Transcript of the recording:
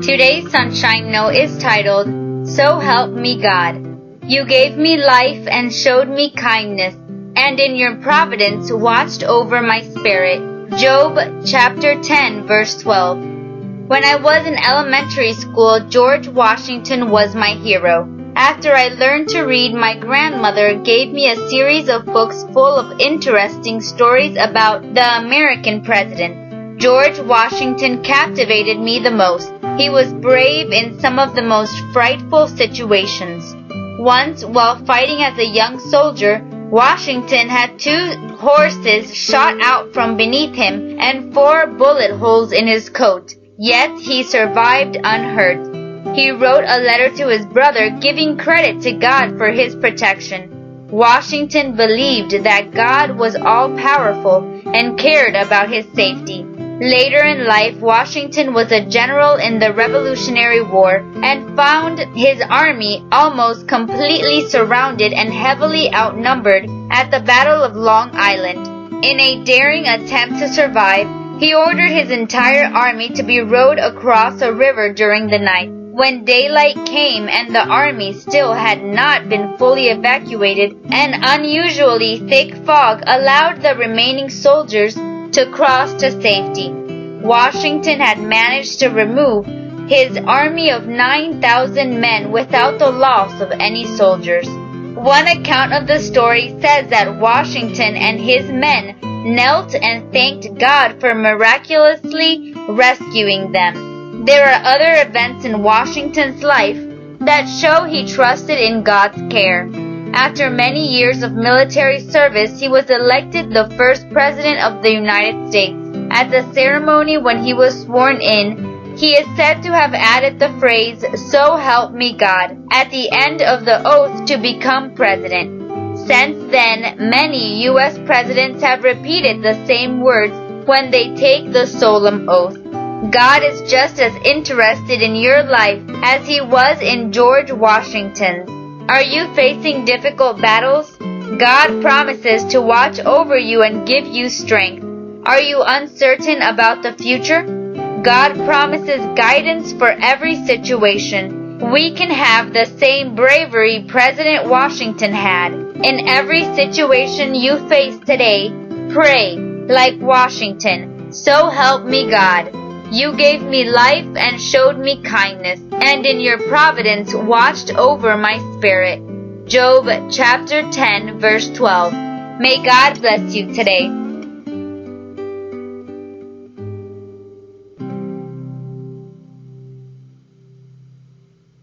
Today's Sunshine Note is titled, So Help Me God. You gave me life and showed me kindness, and in your providence watched over my spirit. Job chapter 10, verse 12. When I was in elementary school, George Washington was my hero. After I learned to read, my grandmother gave me a series of books full of interesting stories about the American president. George Washington captivated me the most. He was brave in some of the most frightful situations. Once, while fighting as a young soldier, Washington had 2 horses shot out from beneath him and 4 bullet holes in his coat. Yet he survived unhurt. He wrote a letter to his brother giving credit to God for his protection. Washington believed that God was all-powerful and cared about his safety. Later in life, Washington was a general in the Revolutionary War and found his army almost completely surrounded and heavily outnumbered at the Battle of Long Island. In a daring attempt to survive, he ordered his entire army to be rowed across a river during the night. When daylight came and the army still had not been fully evacuated, an unusually thick fog allowed the remaining soldiers to cross to safety. Washington had managed to remove his army of 9,000 men without the loss of any soldiers. One account of the story says that Washington and his men knelt and thanked God for miraculously rescuing them. There are other events in Washington's life that show he trusted in God's care. After many years of military service, he was elected the first president of the United States. At the ceremony when he was sworn in, he is said to have added the phrase, "So help me God," at the end of the oath to become president. Since then, many U.S. presidents have repeated the same words when they take the solemn oath. God is just as interested in your life as he was in George Washington's. Are you facing difficult battles? God promises to watch over you and give you strength. Are you uncertain about the future? God promises guidance for every situation. We can have the same bravery President Washington had. In every situation you face today, pray like Washington. So help me God. You gave me life and showed me kindness, and in your providence watched over my spirit. Job chapter 10, verse 12. May God bless you today.